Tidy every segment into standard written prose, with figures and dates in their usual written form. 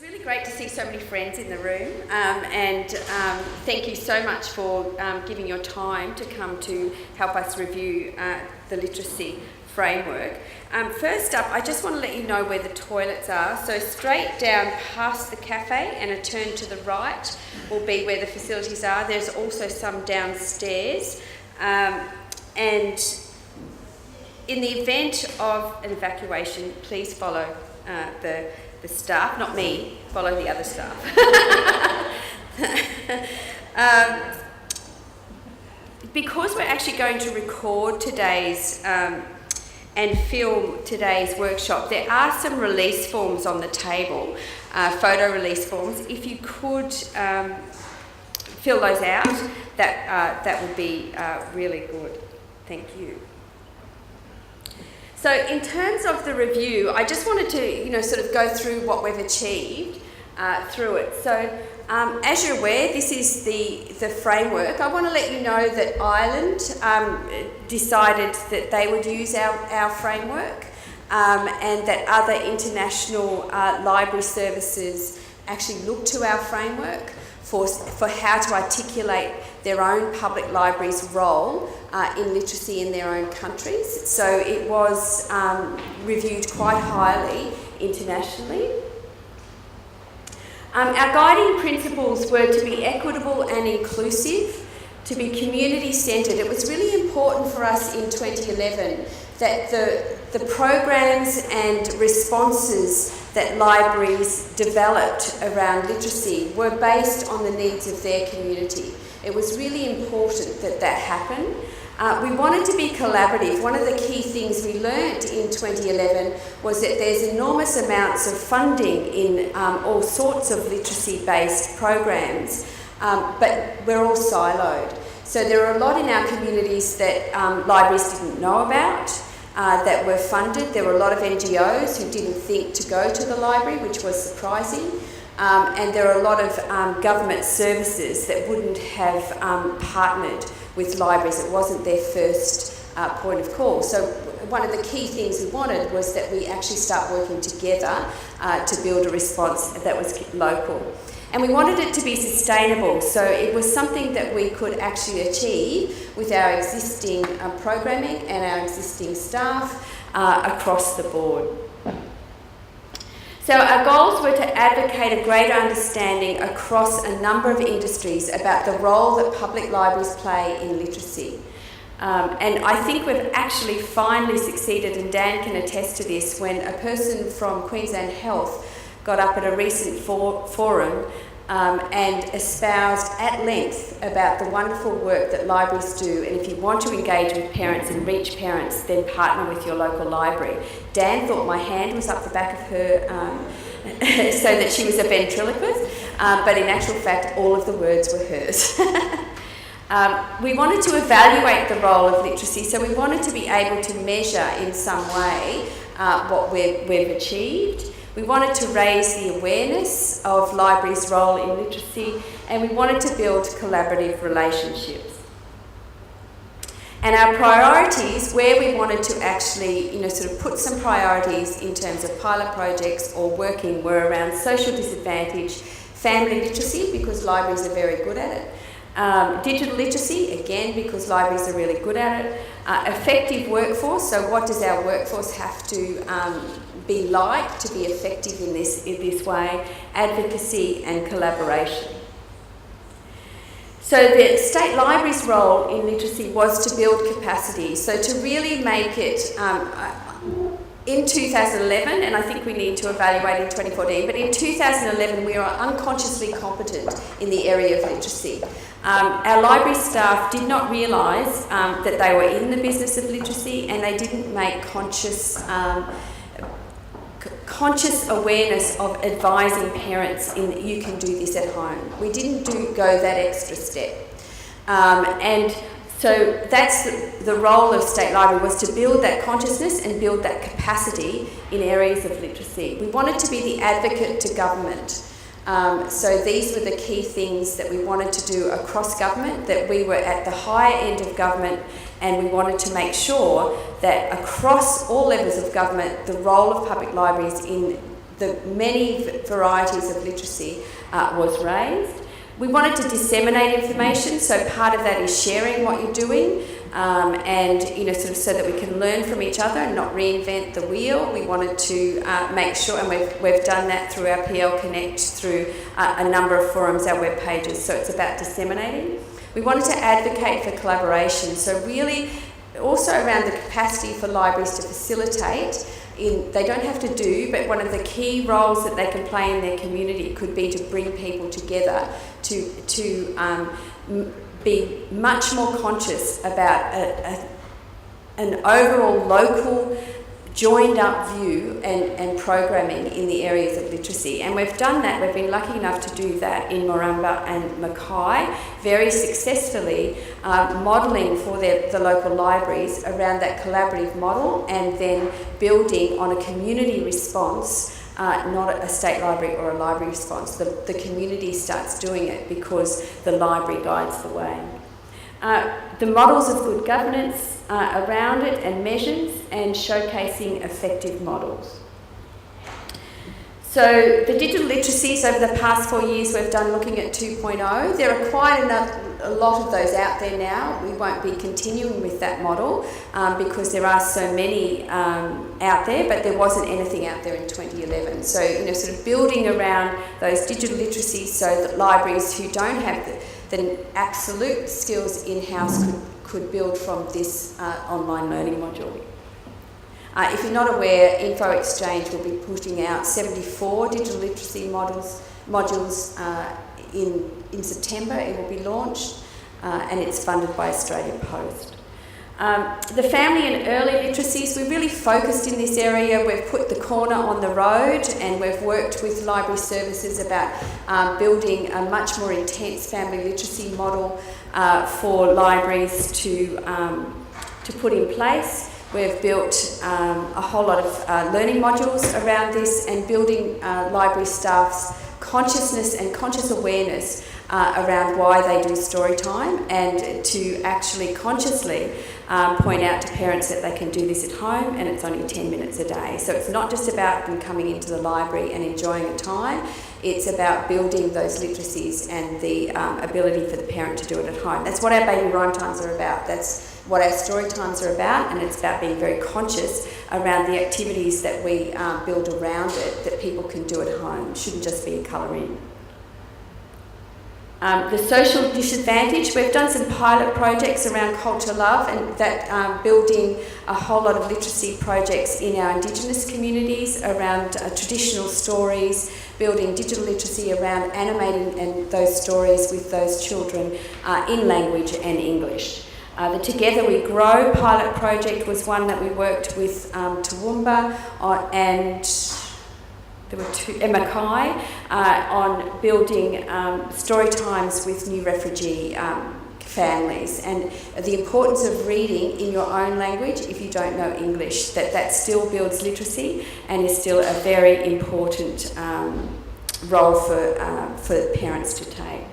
Really great to see so many friends in the room, and thank you so much for giving your time to come to help us review the literacy framework. First up, I just want to let you know where the toilets are. So straight down past the cafe and a turn to the right will be where the facilities are. There's also some downstairs, and in the event of an evacuation, please follow the staff, not me, follow the other staff. Because we're actually going to record today's and film today's workshop, there are some release forms on the table, photo release forms. If you could fill those out, that would be really good. Thank you. So in terms of the review, I just wanted to, sort of go through what we've achieved through it. So as you're aware, this is the framework. I want to let you know that Ireland decided that they would use our framework, and that other international library services actually look to our framework for how to articulate their own public libraries' role in literacy in their own countries. So it was reviewed quite highly internationally. Our guiding principles were to be equitable and inclusive, to be community-centred. It was really important for us in 2011 that the programs and responses that libraries developed around literacy were based on the needs of their community. It was really important that that happened. We wanted to be collaborative. One of the key things we learnt in 2011 was that there's enormous amounts of funding in all sorts of literacy-based programs, but we're all siloed. So there are a lot in our communities that libraries didn't know about, that were funded. There were a lot of NGOs who didn't think to go to the library, which was surprising. And there are a lot of government services that wouldn't have partnered with libraries. It wasn't their first point of call. So one of the key things we wanted was that we actually start working together to build a response that was local. And we wanted it to be sustainable, so it was something that we could actually achieve with our existing programming and our existing staff across the board. So our goals were to advocate a greater understanding across a number of industries about the role that public libraries play in literacy. And I think we've actually finally succeeded, and Dan can attest to this, when a person from Queensland Health got up at a recent forum and espoused at length about the wonderful work that libraries do, and if you want to engage with parents and reach parents, then partner with your local library. Dan thought my hand was up the back of her so that she was a ventriloquist, but in actual fact all of the words were hers. We wanted to evaluate the role of literacy, so we wanted to be able to measure in some way what we've achieved. We wanted to raise the awareness of libraries' role in literacy, and we wanted to build collaborative relationships. And our priorities, where we wanted to actually, sort of put some priorities in terms of pilot projects or working, were around social disadvantage, family literacy, because libraries are very good at it, digital literacy, again, because libraries are really good at it, effective workforce, so what does our workforce have to be like to be effective in this way, advocacy and collaboration. So the state library's role in literacy was to build capacity, so to really make it in 2011, and I think we need to evaluate in 2014, but in 2011 we were unconsciously competent in the area of literacy. Our library staff did not realise that they were in the business of literacy, and they didn't make conscious awareness of advising parents in that you can do this at home. We didn't go that extra step. And so that's the role of State Library, was to build that consciousness and build that capacity in areas of literacy. We wanted to be the advocate to government. So these were the key things that we wanted to do across government, that we were at the higher end of government, and we wanted to make sure that across all levels of government, the role of public libraries in the many varieties of literacy was raised. We wanted to disseminate information, so part of that is sharing what you're doing, and sort of so that we can learn from each other and not reinvent the wheel. We wanted to make sure, and we've done that through our PL Connect, through a number of forums, our web pages, so it's about disseminating. We wanted to advocate for collaboration, so really also around the capacity for libraries to facilitate. They don't have to do, but one of the key roles that they can play in their community could be to bring people together to be much more conscious about an overall local joined up view and programming in the areas of literacy. And we've done that, we've been lucky enough to do that in Moorumba and Mackay very successfully, modelling for the local libraries around that collaborative model and then building on a community response, not a state library or a library response. The community starts doing it because the library guides the way. The models of good governance around it and measures and showcasing effective models. So the digital literacies over the past 4 years we've done looking at 2.0. There are quite a lot of those out there now. We won't be continuing with that model because there are so many out there, but there wasn't anything out there in 2011. So sort of building around those digital literacies so that libraries who don't have the absolute skills in-house could build from this online learning module. If you're not aware, Info Exchange will be putting out 74 digital literacy modules in September. It will be launched and it's funded by Australia Post. The family and early literacies, we really focused in this area. We've put the corner on the road and we've worked with library services about building a much more intense family literacy model for libraries to put in place. We've built a whole lot of learning modules around this and building library staff's consciousness and conscious awareness around why they do story time, and to actually consciously point out to parents that they can do this at home and it's only 10 minutes a day. So it's not just about them coming into the library and enjoying a time, it's about building those literacies and the ability for the parent to do it at home. That's what our baby rhyme times are about. That's what our story times are about, and it's about being very conscious around the activities that we build around it that people can do at home. It shouldn't just be a colour in. The social disadvantage, we've done some pilot projects around culture love and that building a whole lot of literacy projects in our Indigenous communities around traditional stories, building digital literacy around animating and those stories with those children in language and English. The Together We Grow pilot project was one that we worked with Toowoomba and there were two, Mackay, on building story times with new refugee families, and the importance of reading in your own language if you don't know English, that still builds literacy and is still a very important role for parents to take.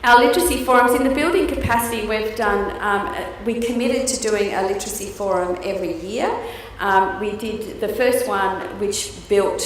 Our literacy forums, in the building capacity we've done, we committed to doing a literacy forum every year. We did the first one which built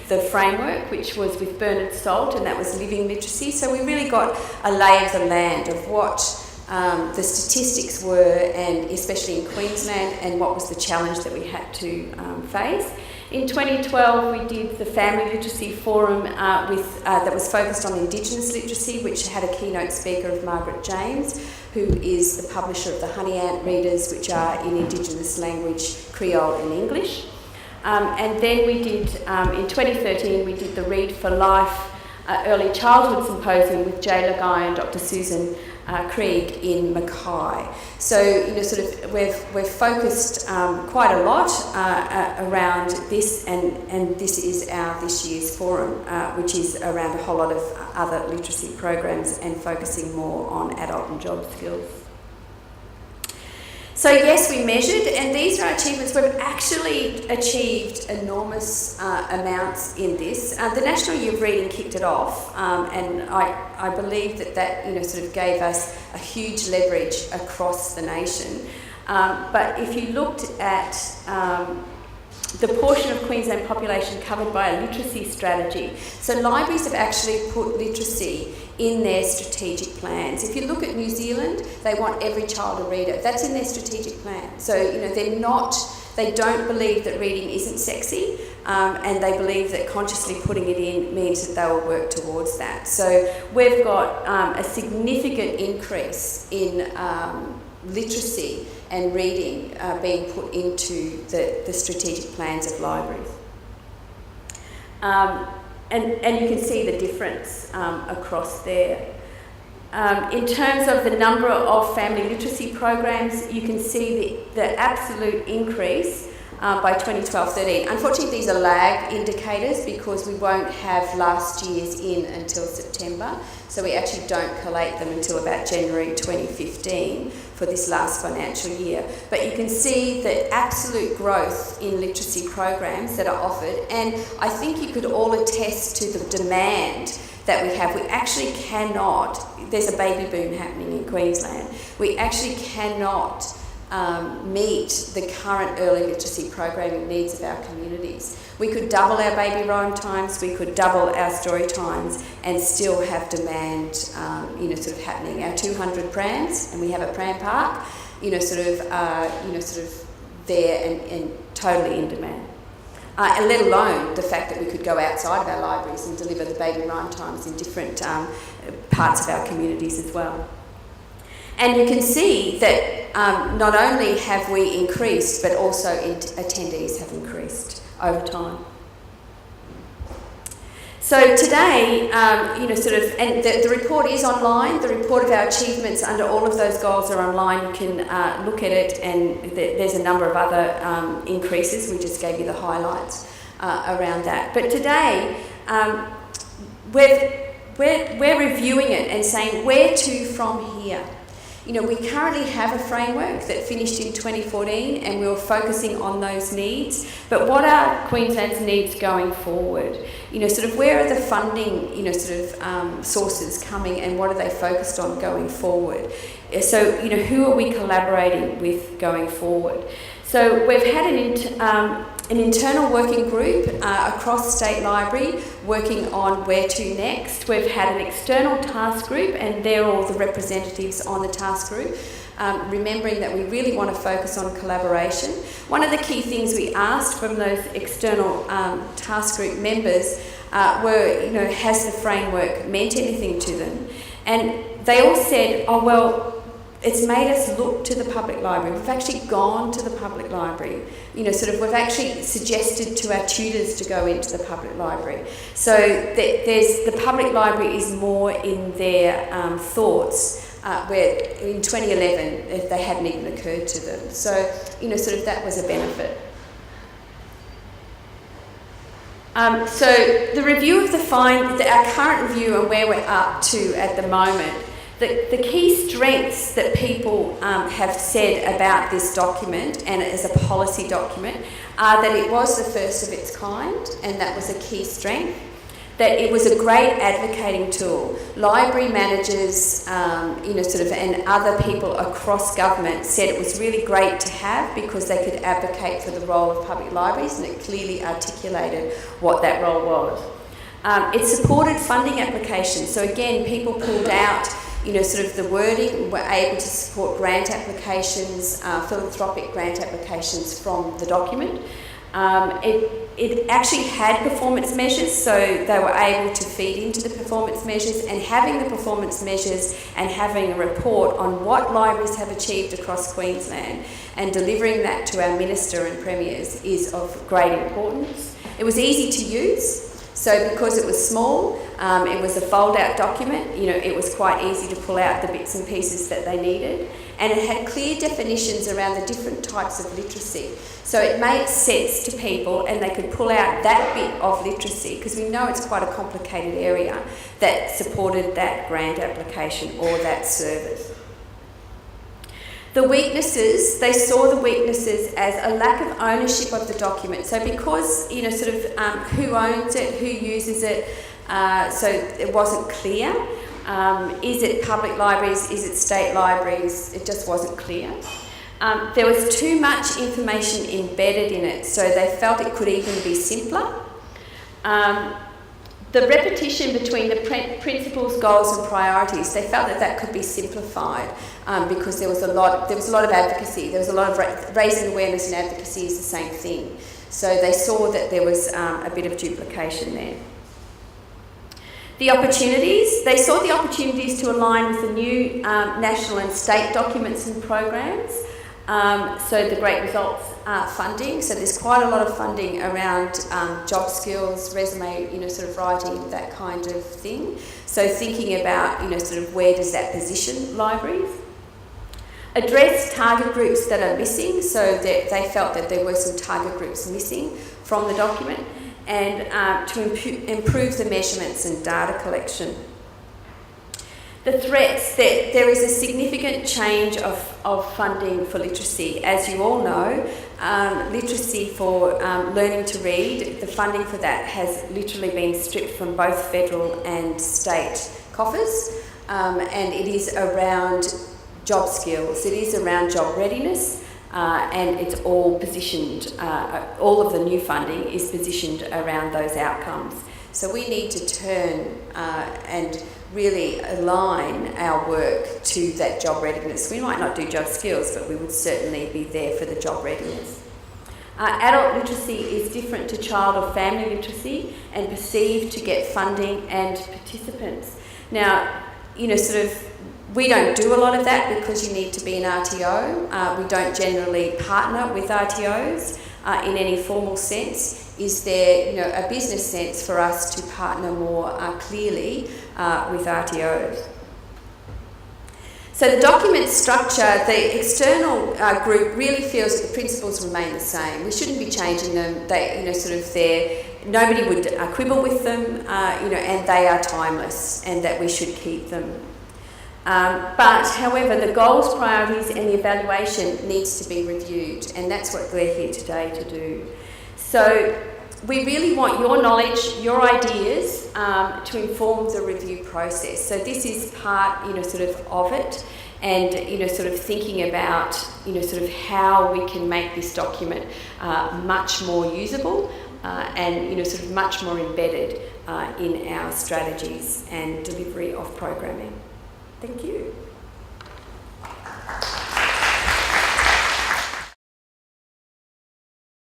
the framework, which was with Bernard Salt, and that was living literacy. So we really got a lay of the land of what the statistics were, and especially in Queensland, and what was the challenge that we had to face. In 2012, we did the Family Literacy Forum that was focused on Indigenous literacy, which had a keynote speaker of Margaret James, who is the publisher of the Honey Ant Readers, which are in Indigenous language, Creole and English. And then we did, in 2013, we did the Read for Life Early Childhood Symposium with Jay Lagai and Dr. Susan Krieg in Mackay. So, sort of we've focused quite a lot around this, and this is our this year's forum, which is around a whole lot of other literacy programs and focusing more on adult and job skills. So yes, we measured, and these are our achievements. We've actually achieved enormous amounts in this. The National Year of Reading kicked it off, and I believe that sort of gave us a huge leverage across the nation. But if you looked at the portion of Queensland population covered by a literacy strategy. So libraries have actually put literacy in their strategic plans. If you look at New Zealand, they want every child a reader. That's in their strategic plan. So, they don't believe that reading isn't sexy, and they believe that consciously putting it in means that they will work towards that. So we've got a significant increase in literacy and reading being put into the strategic plans of libraries. And you can see the difference across there. In terms of the number of family literacy programs, you can see the absolute increase by 2012-13. Unfortunately, these are lag indicators because we won't have last year's in until September, so we actually don't collate them until about January 2015 for this last financial year. But you can see the absolute growth in literacy programs that are offered, and I think you could all attest to the demand that we have. We actually cannot, there's a baby boom happening in Queensland, we actually cannot meet the current early literacy programming needs of our communities. We could double our baby rhyme times, we could double our story times and still have demand sort of happening. Our 200 prams, and we have a pram park, sort of there and totally in demand. And let alone the fact that we could go outside of our libraries and deliver the baby rhyme times in different parts of our communities as well. And you can see that not only have we increased, but also attendees have increased over time. So today, and the report is online. The report of our achievements under all of those goals are online. You can look at it, and there's a number of other increases. We just gave you the highlights around that. But today, we're reviewing it and saying where to from here. We currently have a framework that finished in 2014 and we were focusing on those needs, but what are Queensland's needs going forward? Where are the funding, sources coming and what are they focused on going forward? So, who are we collaborating with going forward? So we've had an internal working group across State Library working on where to next. We've had an external task group, and they're all the representatives on the task group, remembering that we really want to focus on collaboration. One of the key things we asked from those external task group members were, has the framework meant anything to them? And they all said, oh, well, it's made us look to the public library. We've actually gone to the public library. We've actually suggested to our tutors to go into the public library. So the public library is more in their thoughts, where in 2011 they hadn't even occurred to them. So, that was a benefit. So the review of our current review and where we're up to at the moment. The key strengths that people have said about this document, and as a policy document, are that it was the first of its kind, and that was a key strength. That it was a great advocating tool. Library managers, and other people across government said it was really great to have because they could advocate for the role of public libraries, and it clearly articulated what that role was. It supported funding applications. So again, people pulled out the wording, were able to support grant applications, philanthropic grant applications from the document. It actually had performance measures, so they were able to feed into the performance measures, and having the performance measures and having a report on what libraries have achieved across Queensland and delivering that to our Minister and Premiers is of great importance. It was easy to use. So because it was small, it was a fold-out document, it was quite easy to pull out the bits and pieces that they needed. And it had clear definitions around the different types of literacy. So it made sense to people and they could pull out that bit of literacy, because we know it's quite a complicated area, that supported that grant application or that service. The weaknesses, they saw the weaknesses as a lack of ownership of the document. So because, who owns it, who uses it, so it wasn't clear. Is it public libraries, is it state libraries? It just wasn't clear. There was too much information embedded in it, so they felt it could even be simpler. The repetition between the principles, goals and priorities, they felt that could be simplified because there was a lot of advocacy. There was a lot of raising awareness, and advocacy is the same thing. So they saw that there was a bit of duplication there. The opportunities, they saw the opportunities to align with the new national and state documents and programs. So the Great Results funding, so there's quite a lot of funding around job skills, resume, sort of writing, that kind of thing. So thinking about, sort of where does that position libraries? Address target groups that are missing, so that they felt that there were some target groups missing from the document, and to improve the measurements and data collection. The threats, that there is a significant change of funding for literacy. As you all know, literacy for learning to read, the funding for that has literally been stripped from both federal and state coffers, and it is around job skills, it is around job readiness, and it's all positioned, all of the new funding is positioned around those outcomes. So we need to turn and really align our work to that job readiness. We might not do job skills, but we would certainly be there for the job readiness. Adult literacy is different to child or family literacy and perceived to get funding and participants. Now, we don't do a lot of that because you need to be an RTO. We don't generally partner with RTOs in any formal sense. Is there, a business sense for us to partner more clearly with RTOs? So the document structure, the external group really feels that the principles remain the same. We shouldn't be changing them. They, nobody would quibble with them, and they are timeless, and that we should keep them. But however, the goals, priorities and the evaluation needs to be reviewed, and that's what we're here today to do. So we really want your knowledge, your ideas to inform the review process. So this is part, of it, and sort of thinking about, sort of how we can make this document much more usable and sort of much more embedded in our strategies and delivery of programming. Thank you.